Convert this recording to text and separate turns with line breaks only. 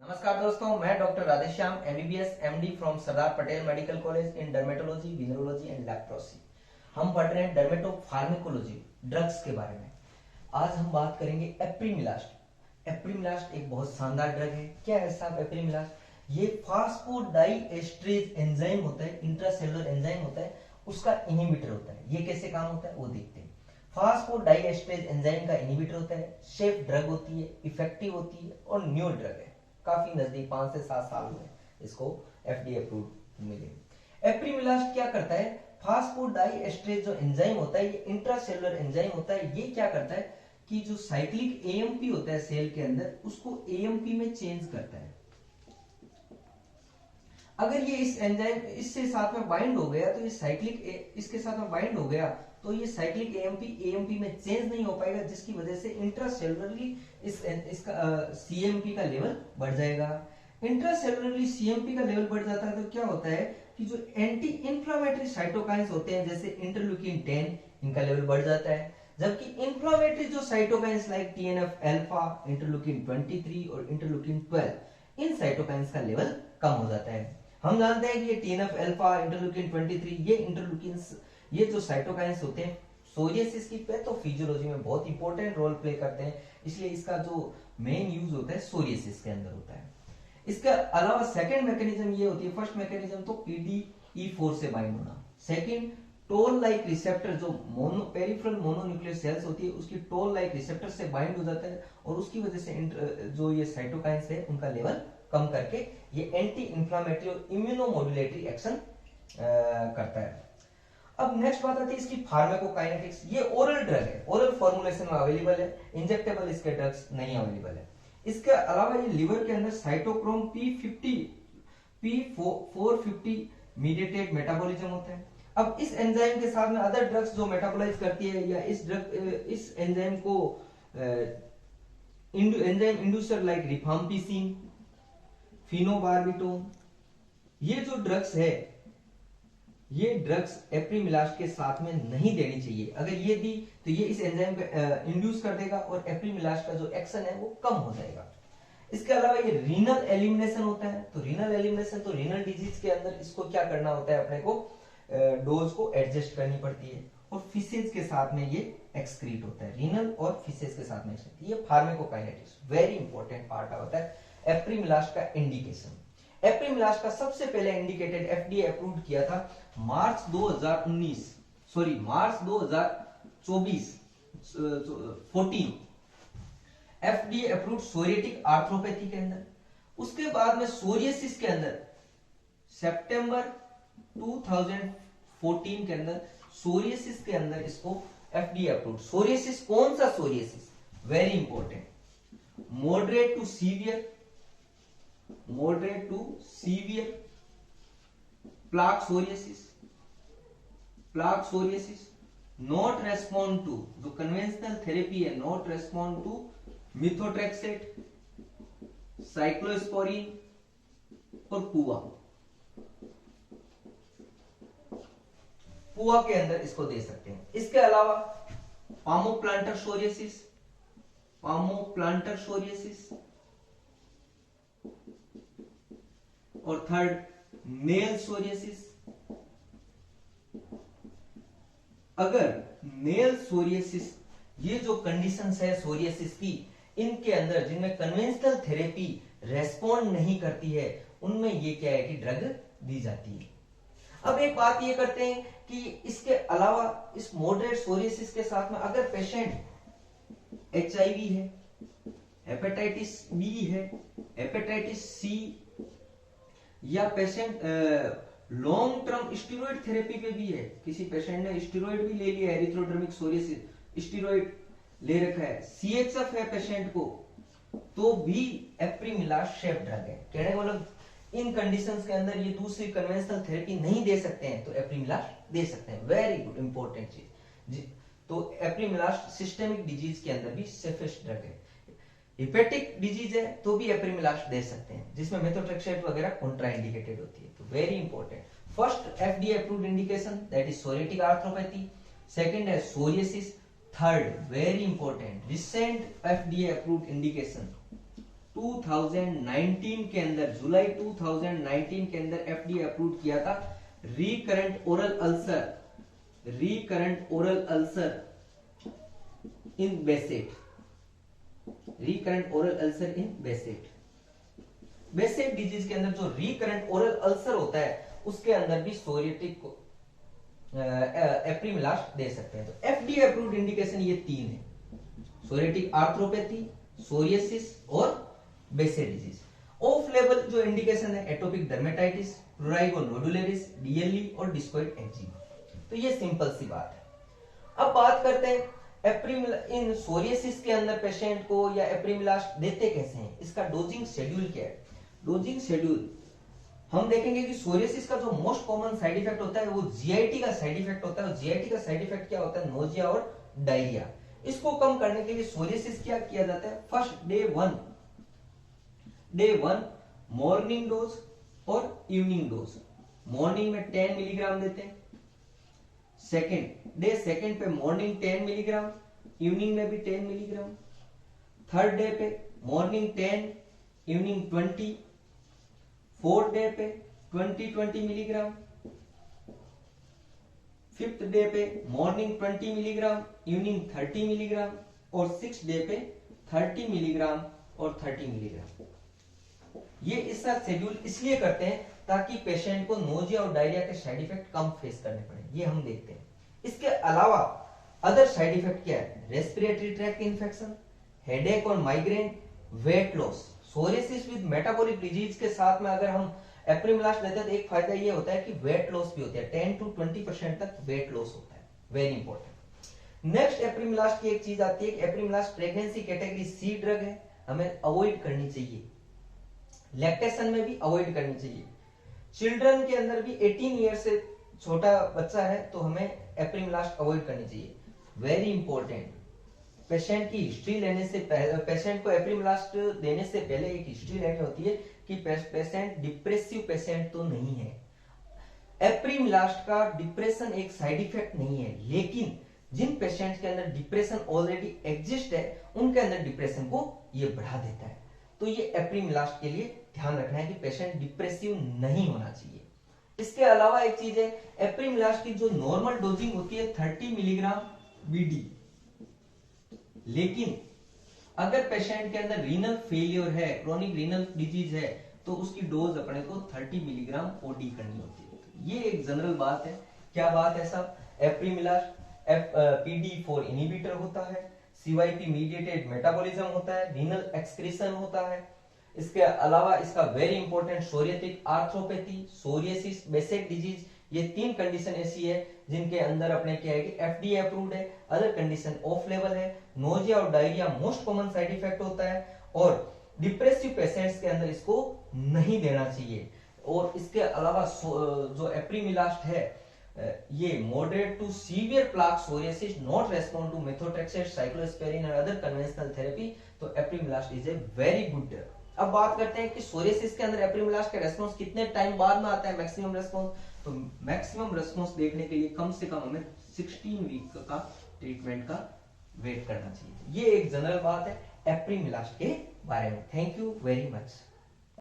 नमस्कार दोस्तों, मैं doctor Radheshyam MBBS MD from Sardar Patel medical college in dermatology, venereology and leprosy. हम पढ़ रहे हैं डर्मेटो फार्मेकोलॉजी, ड्रग्स के बारे में। आज हम बात करेंगे एप्रीमिलास्ट। एप्रीमिलास्ट एक बहुत शानदार ड्रग है। क्या है साहब एप्रीमिलास्ट? ये फास्फोडाइएस्ट्रेज एंजाइम होता है, इंट्रासेलुलर एंजाइम होता है, उसका इनहिबिटर होता है। ये कैसे काम होता है वो देखते हैं। फास्फोडाइएस्ट्रेज एंजाइम का इनहिबिटर होता है, सेफ ड्रग होती है, इफेक्टिव होती है और न्यू ड्रग है। काफी नजदीक 5 से 7 साल में इसको एफडीए अप्रूव मिले। एप्रीमिलास्ट क्या करता है? फास्फोडाइएस्ट्रेज जो एंजाइम होता है, ये इंट्रासेलुलर एंजाइम होता है। ये क्या करता है कि जो साइक्लिक एएमपी होता है सेल के अंदर, उसको एएमपी में चेंज करता है। अगर ये इस एंजाइम इससे साथ में बाइंड हो गया तो ये साइक्लिक इसके साथ में बाइंड हो गया तो ये साइक्लिक एएमपी में चेंज नहीं हो पाएगा, जिसकी वजह से इंट्रासेलुलरली इसका सीएमपी का लेवल बढ़ जाएगा। इंट्रासेलुलरली सीएमपी का लेवल बढ़ जाता है तो क्या होता है कि जो एंटी इंफ्लेमेटरी साइटोकाइंस होते हैं जैसे इंटरल्यूकिन 10, इनका लेवल बढ़ जाता है। जबकि इंफ्लेमेटरी जो cytokines like TNF alpha, interleukin 23 और इंटरल्यूकिन 12, इन साइटोकाइंस का लेवल कम हो जाता है। हम जानते हैं कि ये टीएनएफ अल्फा, इंटरल्यूकिन 23, ये इंटरल्यूकिन, ये जो साइटोकाइंस होते हैं सोरियासिस की पैथोफिजियोलॉजी में बहुत इंपॉर्टेंट रोल प्ले करते हैं, इसलिए इसका जो मेन यूज होता है सोरियासिस के अंदर होता है। इसके अलावा सेकंड मैकेनिज्म ये होती है, फर्स्ट मैकेनिज्म तो PDE4 से बाइंड होना, सेकंड टोल लाइक रिसेप्टर जो पेरिफेरल मोनोन्यूक्लियर सेल्स होती है उसकी टोल लाइक रिसेप्टर से बाइंड हो जाता है और उसकी वजह से जो ये साइटोकाइंस है उनका लेवल कम करके ये एंटी इंफ्लेमेटरी और इम्यूनोमोड्यूलेटरी एक्शन करता है। अब नेक्स्ट बात आती है इसकी फार्माकोकाइनेटिक्स। ये ओरल ड्रग है, ओरल फॉर्मुलेशन में अवेलेबल है, इंजेक्टेबल इसके ड्रग्स नहीं अवेलेबल है। इसके अलावा ये लिवर के अंदर साइटोक्रोम P450 मीडिएटेड मेटाबॉलिज्म होता है। अब इस एंजाइम के साथ में अदर ड्रग्स जो मेटाबोलाइज करती है या इस एंजाइम को enzyme inducer like rifampicin, phenobarbitone, ये जो ड्रग्स है ये ड्रग्स एप्रीमिलास्ट के साथ में नहीं देनी चाहिए। अगर ये दी तो ये इस एंजाइम को इंड्यूस कर देगा और एप्रीमिलास्ट का जो एक्शन है वो कम हो जाएगा। इसके अलावा ये रीनल एलिमिनेशन होता है, तो रीनल एलिमिनेशन तो रीनल डिजीज के अंदर इसको क्या करना होता है, अपने को डोज को एडजस्ट करनी पड़ती है और फिसेज के साथ में ये एक्सक्रीट होता है, रीनल और फिसेज के साथ में। ये फार्माकोकाइनेटिक्स वेरी इंपॉर्टेंट पार्ट होता है एप्रीमिलास्ट का इंडिकेशन। एप्रीमिलास्ट का सबसे पहले इंडिकेटेड एफडीए अप्रूव किया था मार्च 2024 14 एफडीए अप्रूव्ड सोरियाटिक आर्थ्रोपैथी के अंदर। उसके बाद में सोरियासिस के अंदर सितंबर 2014 के अंदर सोरियासिस के अंदर इसको एफडीए अप्रूव्ड। सोरियासिस कौन सा psoriasis? Very important, moderate to severe plaque psoriasis not respond to, जो कन्वेंशनल थेरेपी है, not respond to methotrexate, cyclosporine और पुआ के अंदर इसको दे सकते हैं। इसके अलावा पामोप्लांटर सोरियासिस और थर्ड नेल सोरियासिस। अगर नेल सोरियासिस, ये जो कंडीशंस है सोरियासिस की, इनके अंदर जिनमें कन्वेंशनल थेरेपी रेस्पॉन्ड नहीं करती है, उनमें ये क्या है कि ड्रग दी जाती है। अब एक बात ये करते हैं कि इसके अलावा इस मॉडरेट सोरियासिस के साथ में अगर पेशेंट HIV है, हेपेटाइटिस B है, हेपेटाइटिस C, या patient long term steroid therapy पे भी है, किसी पेशेंट ने स्टेरॉइड भी ले लिया है, एरिथ्रोडर्मिक सोरियासिस स्टेरॉइड ले रखा है, CHF है पेशेंट को, तो भी एप्रीमिलास्ट सेफ ड्रग है। कहने का मतलब इन कंडीशंस के अंदर ये दूसरी कन्वेंशनल थेरेपी नहीं दे सकते हैं तो एप्रीमिलास्ट दे सकते हैं। वेरी गुड इंपॉर्टेंट चीज। तो एप्रीमिलास्ट सिस्टेमिक डिजीज के अंदर भी सेफेस्ट ड्रग है। हिपेटिक डिजीज है तो भी एप्रीमिलास्ट दे सकते हैं, जिसमें मेथोट्रेक्सेट वगैरह कॉन्ट्राइंडिकेटेड होती है। तो very important, first FDA approved indication that is psoriatic arthropathy, second है psoriasis, third very important recent FDA approved indication 2019 के अंदर, जुलाई 2019 के अंदर एफडीए अप्रूव किया था रिकरेंट ओरल अल्सर इन बेसेट, रिकरेंट ओरल अल्सर इन बेसेट डिजीज के अंदर जो रिकरेंट ओरल अल्सर होता है उसके अंदर भी सोरियाटिक एप्रीमिलास्ट दे सकते हैं। तो एफडीए अप्रूव्ड इंडिकेशन ये तीन है, सोरियाटिक आर्थ्रोपैथी, सोरियासिस और बेसेट डिजीज। ऑफ लेवल जो इंडिकेशन है एटोपिक डर्मेटाइटिस, प्लूराइगो नोडुलरिस, डीएलई और डिस्कोइड एक्जिमा। तो ये सिंपल सी बात है। अब बात करते हैं इन सोरियासिस के अंदर पेशेंट को या एप्रीमिलास्ट देते कैसे हैं, इसका डोजिंग शेड्यूल क्या है। डोजिंग शेड्यूल हम देखेंगे कि सोरियासिस का जो मोस्ट कॉमन साइड इफेक्ट होता है वो जीआईटी का साइड इफेक्ट होता है। जीआईटी का साइड इफेक्ट क्या होता है, नोजिया और डायरिया। इसको कम करने के लिए सोरियासिस क्या किया जाता है, first day one morning dose और इवनिंग डोज। मॉर्निंग में 10 मिलीग्राम देते हैं, सेकेंड पे मॉर्निंग 10 मिलीग्राम, इवनिंग में भी 10 मिलीग्राम। थर्ड डे पे मॉर्निंग 10, इवनिंग 20। फोर्थ डे पे 20 मिलीग्राम। फिफ्थ डे पे मॉर्निंग 20 मिलीग्राम, इवनिंग 30 मिलीग्राम और सिक्स डे पे 30 मिलीग्राम और 30 मिलीग्राम। ये इसका शेड्यूल इसलिए करते हैं ताकि पेशेंट को नोजिया और डायरिया के साइड इफेक्ट कम फेस करने पड़े, ये हम देखते हैं। इसके अलावा अदर साइड इफेक्ट क्या है, रेस्पिरेटरी ट्रैक्ट इन्फेक्शन, हेडेक और migraine, weight loss. Psoriasis with metabolic disease के साथ में अगर हम एप्रीमिलास्ट देते हैं तो एक फायदा ये होता है कि वेट लॉस भी होता है, 10 to 20% तक वेट लॉस होता है, वेरी इंपॉर्टेंट। नेक्स्ट एप्रीमिलास्ट की एक चीज आती है कि एप्रीमिलास्ट प्रेगनेंसी कैटेगरी सी ड्रग है, हमें अवॉइड करनी चाहिए। लैक्टेशन में भी अवॉइड करनी चाहिए। चिल्ड्रन के अंदर भी 18 ईयर से छोटा बच्चा है तो हमें एप्रीमिलास्ट अवॉइड करनी चाहिए, वेरी इंपॉर्टेंट। पेशेंट की हिस्ट्री लेने से पहले, पेशेंट को एप्रीमिलास्ट देने से पहले एक हिस्ट्री लेनी होती है कि पेशेंट डिप्रेसिव पेशेंट तो नहीं है। एप्रीमिलास्ट का डिप्रेशन एक साइड इफेक्ट नहीं है, लेकिन जिन पेशेंट के अंदर डिप्रेशन ऑलरेडी एग्जिस्ट है उनके अंदर डिप्रेशन को ये बढ़ा देता है। तो ये एप्रीमिलास्ट के लिए ध्यान रखना है कि पेशेंट डिप्रेसिव नहीं होना चाहिए। इसके अलावा एक चीज है, एप्रीमिलास्ट की जो नॉर्मल डोजिंग होती है 30 मिलीग्राम बीडी, लेकिन अगर पेशेंट के अंदर रीनल फेलियर है, क्रोनिक रीनल डिजीज है, तो उसकी डोज अपने को 30 मिलीग्राम ओडी करनी होती है। ये एक जनरल बात है। क्या बात है साहब, एप्रीमिलास्ट PDE4 इनहिबिटर होता है, CYP मीडिएटेड मेटाबॉलिज्म होता है, रीनल एक्सक्रीशन होता है। इसके अलावा इसका very important psoriatic arthropathy, psoriasis, बेसेट disease, ये तीन कंडीशन ऐसी है जिनके अंदर अपने क्या है कि एफडीए अप्रूव्ड है। अदर कंडीशन ऑफ लेवल है। नोजिया और diarrhoea most common side effect होता है और डिप्रेसिव पेशेंट्स के अंदर इसको नहीं देना चाहिए। और इसके अलावा जो एप्रीमिलास्ट है ये moderate to severe plaque psoriasis not respond to methotrexate, cyclosporine और अदर कन्वेंशनल थेरेपी, तो apremilast is a very good drug. अब बात करते हैं कि सोरियासिस के अंदर एप्रीमिलास्ट का रेस्पॉन्स कितने टाइम बाद में आता है, मैक्सिमम रेस्पॉन्स। तो मैक्सिमम रेस्पॉन्स देखने के लिए कम से कम हमें 16 वीक का ट्रीटमेंट का वेट करना चाहिए। ये एक जनरल बात है एप्रीमिलास्ट के बारे में। Thank you very much.